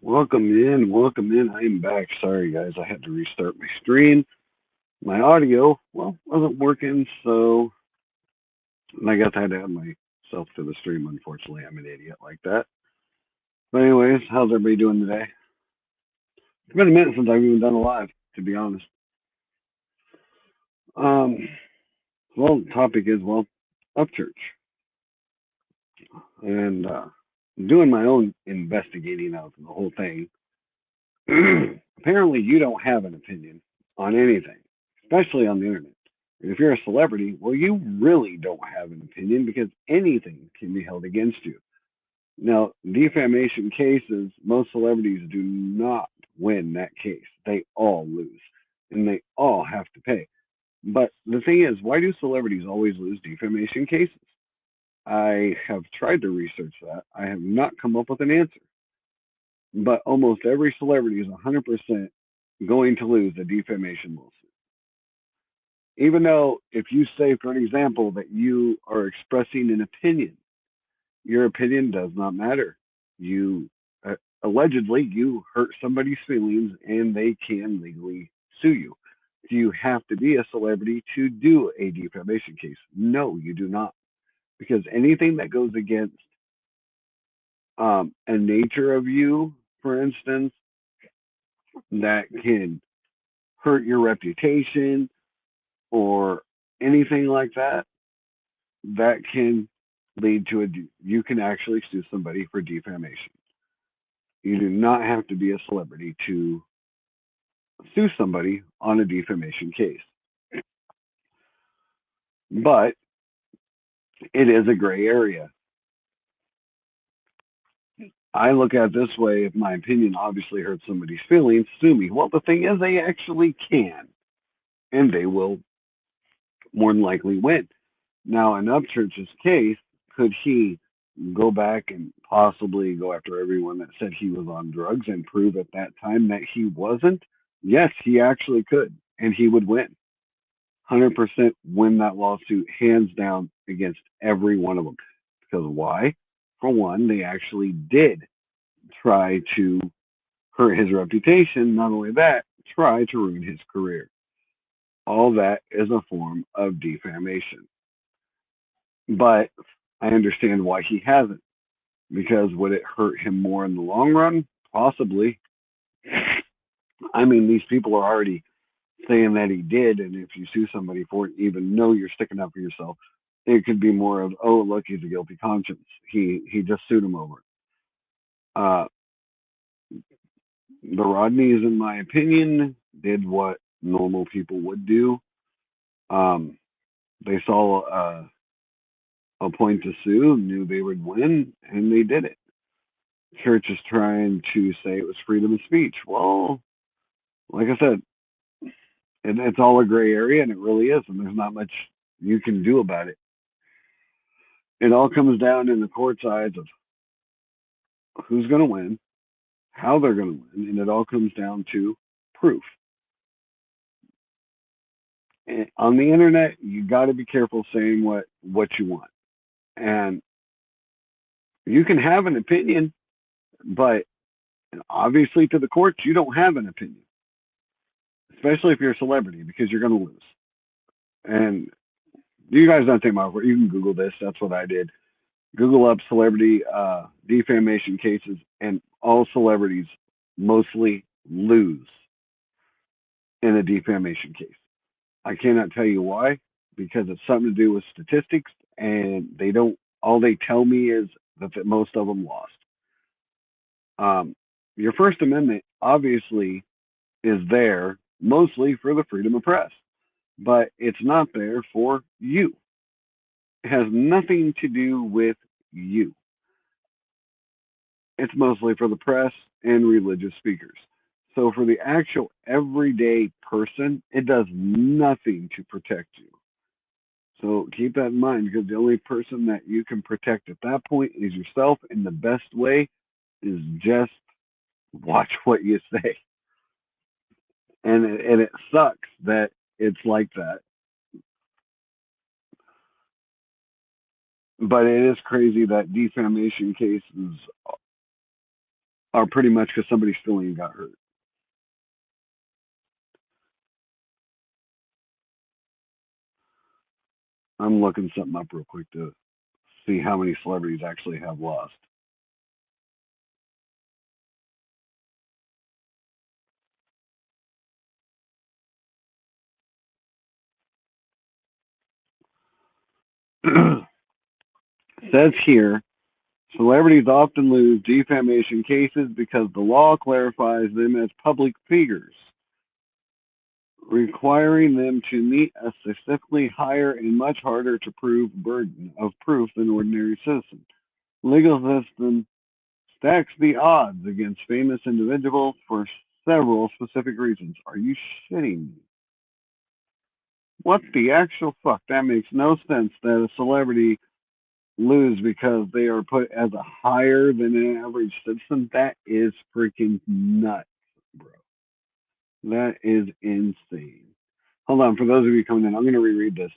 Welcome in. I'm back. Sorry, guys, I had to restart my stream. My audio, wasn't working, so I guess I had to add myself to the stream. Unfortunately, I'm an idiot like that. But anyways, how's everybody doing today? It's been a minute since I've even done a live, to be honest. Um, the topic is Upchurch, and doing my own investigating of the whole thing. Apparently, you don't have an opinion on anything, especially on the internet. And if you're a celebrity, well, you really don't have an opinion because anything can be held against you. Now, defamation cases, most celebrities do not win that case. They all lose, and they all have to pay. But the thing is, why do celebrities always lose defamation cases? I have tried to research that. I have not come up with an answer. But almost every celebrity is 100% going to lose a defamation lawsuit. Even though, if you say, for an example, that you are expressing an opinion, your opinion does not matter. You allegedly you hurt somebody's feelings, and they can legally sue you. Do you have to be a celebrity to do a defamation case? No, you do not, because anything that goes against a nature of you, for instance, that can hurt your reputation or anything like that, that can lead to you can actually sue somebody for defamation. You do not have to be a celebrity to sue somebody on a defamation case. But it is a gray area. I look at it this way: if my opinion obviously hurts somebody's feelings, sue me. Well, the thing is, they actually can, and they will more than likely win. Now, in Upchurch's case, could he go back and possibly go after everyone that said he was on drugs and prove at that time that he wasn't? Yes, he actually could, and he would win. 100% win that lawsuit hands down against every one of them. Because why? For one, they actually did try to hurt his reputation. Not only that, try to ruin his career. All that is a form of defamation. But I understand why he hasn't. Because would it hurt him more in the long run? Possibly. I mean, these people are already saying that he did, and if you sue somebody for it, even though you're sticking up for yourself, it could be more of, oh, look, he's a guilty conscience. He just sued him over it. Uh, the Rodneys, in my opinion, did what normal people would do. Um, they saw a point to sue, knew they would win, and they did it. Church is trying to say it was freedom of speech. Well, like I said, it's all a gray area, and it really is, and there's not much you can do about it. It all comes down in the court sides of who's going to win, how they're going to win, and it all comes down to proof. And on the internet, you got to be careful saying what you want, and you can have an opinion, but obviously to the courts, you don't have an opinion, especially if you're a celebrity, because you're going to lose. And you guys don't take my word. You can Google this. That's what I did. Google up celebrity defamation cases, and all celebrities mostly lose in a defamation case. I cannot tell you why, because it's something to do with statistics, and they don't. All they tell me is that most of them lost. Your First Amendment obviously is there mostly for the freedom of press, but it's not there for you. It has nothing to do with you. It's mostly for the press and religious speakers. So for the actual everyday person, it does nothing to protect you. So keep that in mind, because the only person that you can protect at that point is yourself, and the best way is just watch what you say. And it sucks that it's like that, but it is crazy that defamation cases are pretty much because somebody's feeling got hurt. I'm looking something up real quick to see how many celebrities actually have lost. Says here, celebrities often lose defamation cases because the law clarifies them as public figures, requiring them to meet a specifically higher and much harder to prove burden of proof than ordinary citizens. Legal system stacks the odds against famous individuals for several specific reasons. Are you shitting me? What the actual fuck? That makes no sense that a celebrity lose because they are put as a higher than an average citizen. That is freaking nuts, bro. That is insane. Hold on, for those of you coming in, I'm going to reread this.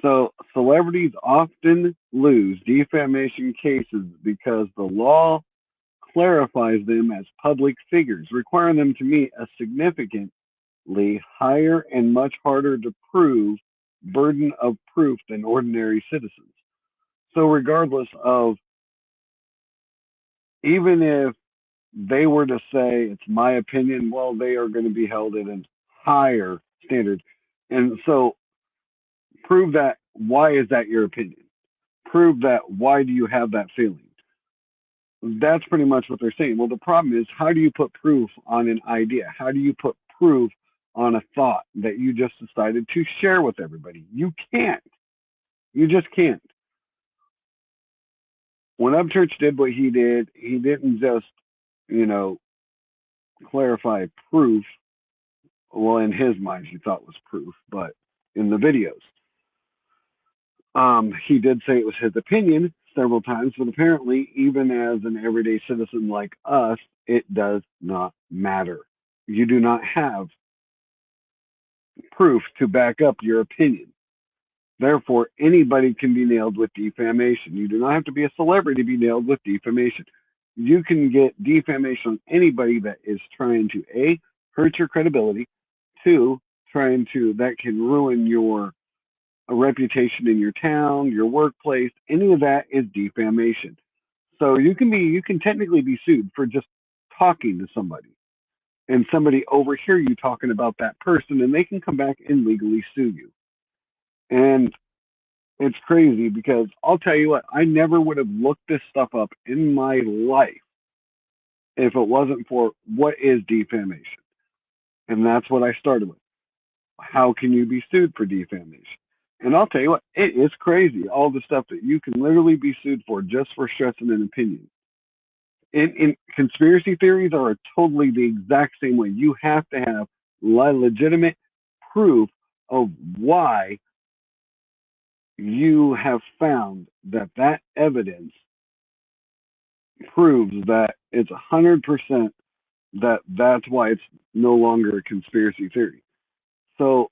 So, celebrities often lose defamation cases because the law clarifies them as public figures, requiring them to meet a significantly higher and much harder to prove burden of proof than ordinary citizens. So, regardless of, even if they were to say it's my opinion, well, they are going to be held at a higher standard. And so, prove that. Why is that your opinion? Prove that. Why do you have that feeling? That's pretty much what they're saying. Well, the problem is, how do you put proof on an idea? How do you put proof on a thought that you just decided to share with everybody? You can't. You just can't. When Upchurch did what he did, he didn't just, you know, clarify proof. Well, in his mind, he thought was proof, but in the videos, he did say it was his opinion several times, but apparently, even as an everyday citizen like us, it does not matter. You do not have proof to back up your opinion. Therefore, anybody can be nailed with defamation. You do not have to be a celebrity to be nailed with defamation. You can get defamation on anybody that is trying to A, hurt your credibility, two, trying to, that can ruin your reputation in your town, your workplace. Any of that is defamation. So you can technically be sued for just talking to somebody and somebody overhear you talking about that person, and they can come back and legally sue you. And it's crazy because I'll tell you what, I never would have looked this stuff up in my life if it wasn't for what is defamation. And that's what I started with. How can you be sued for defamation? And I'll tell you what, it is crazy. All the stuff that you can literally be sued for just for stressing an opinion. In conspiracy theories are totally the exact same way. You have to have legitimate proof of why you have found that that evidence proves that it's 100% that that's why it's no longer a conspiracy theory. So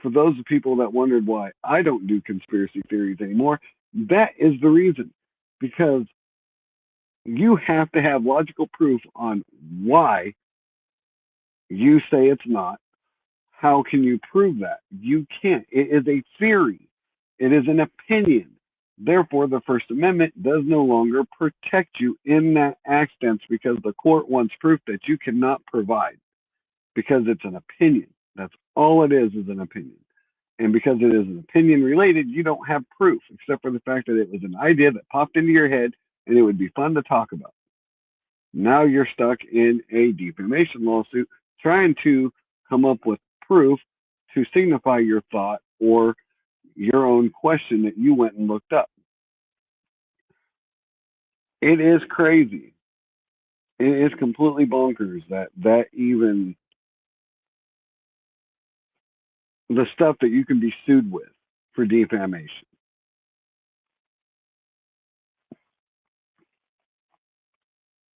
for those people that wondered why I don't do conspiracy theories anymore, that is the reason. Because you have to have logical proof on why you say it's not. How can you prove that? You can't. It is a theory. It is an opinion. Therefore, the First Amendment does no longer protect you in that instance because the court wants proof that you cannot provide because it's an opinion. That's all it is an opinion. And because it is an opinion related, you don't have proof except for the fact that it was an idea that popped into your head and it would be fun to talk about. Now you're stuck in a defamation lawsuit trying to come up with proof to signify your thought or your own question that you went and looked up. It is crazy. It is completely bonkers that even the stuff that you can be sued with for defamation.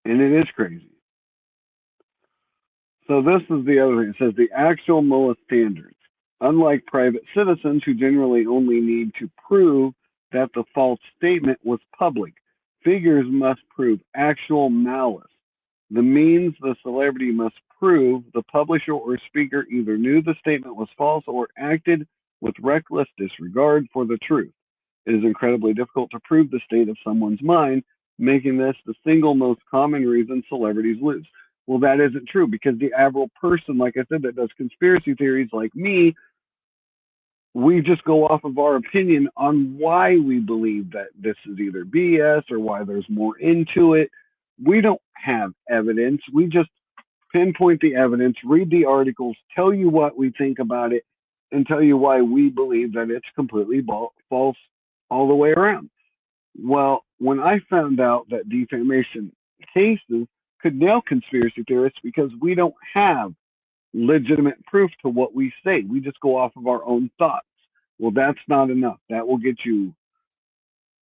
And it is crazy. So this is the other thing. It says the actual MOA standards. Unlike private citizens who generally only need to prove that the false statement was public, Figures must prove actual malice. The means the celebrity must prove the publisher or speaker either knew the statement was false or acted with reckless disregard for the truth. It is incredibly difficult to prove the state of someone's mind, making this the single most common reason celebrities lose. Well, that isn't true because the average person, like I said, that does conspiracy theories like me, we just go off of our opinion on why we believe that this is either BS or why there's more into it. We don't have evidence. We just pinpoint the evidence, read the articles, tell you what we think about it, and tell you why we believe that it's completely false all the way around. Well, when I found out that defamation cases could nail conspiracy theorists because we don't have legitimate proof to what we say. We just go off of our own thoughts. Well, that's not enough. That will get you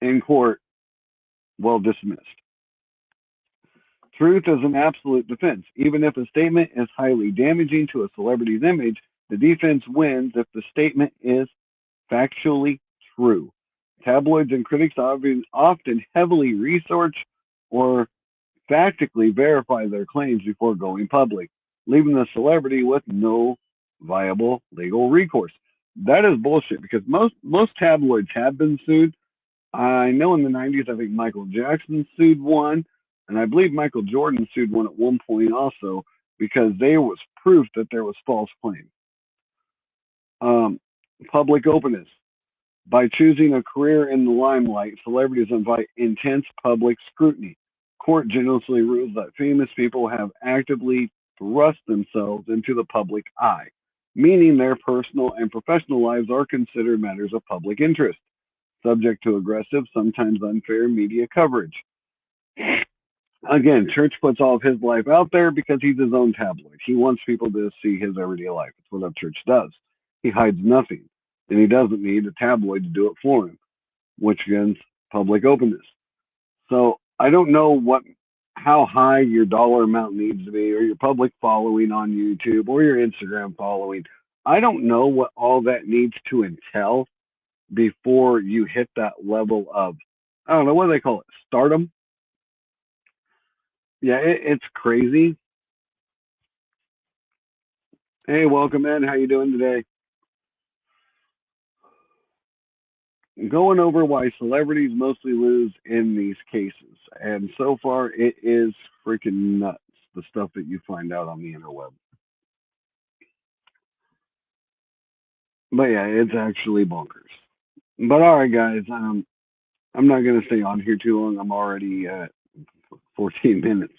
in court well dismissed. Truth is an absolute defense. Even if a statement is highly damaging to a celebrity's image, the defense wins if the statement is factually true. Tabloids and critics often heavily research or factually verify their claims before going public, leaving the celebrity with no viable legal recourse. That is bullshit because most tabloids have been sued. I know in the 90s, I think Michael Jackson sued one, and I believe Michael Jordan sued one at one point also because there was proof that there was false claim. Public openness. By choosing a career in the limelight, celebrities invite intense public scrutiny. Court generously rules that famous people have actively thrust themselves into the public eye, meaning their personal and professional lives are considered matters of public interest, subject to aggressive, sometimes unfair media coverage. Again, Church puts all of his life out there because he's his own tabloid. He wants people to see his everyday life. It's what Church does. He hides nothing, and he doesn't need a tabloid to do it for him, which again, public openness. So I don't know how high your dollar amount needs to be, or your public following on YouTube, or your Instagram following. I don't know what all that needs to entail before you hit that level of, I don't know, what do they call it? Stardom? Yeah, it's crazy. Hey, welcome in. How you doing today? Going over why celebrities mostly lose in these cases. And so far, it is freaking nuts, the stuff that you find out on the interweb. But yeah, it's actually bonkers. But all right, guys, I'm not going to stay on here too long. I'm already at 14 minutes.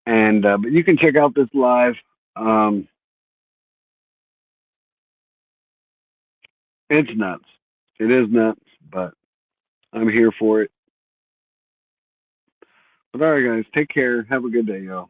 And but you can check out this live. Um, it's nuts. It is nuts, but I'm here for it. But all right, guys, take care. Have a good day, y'all.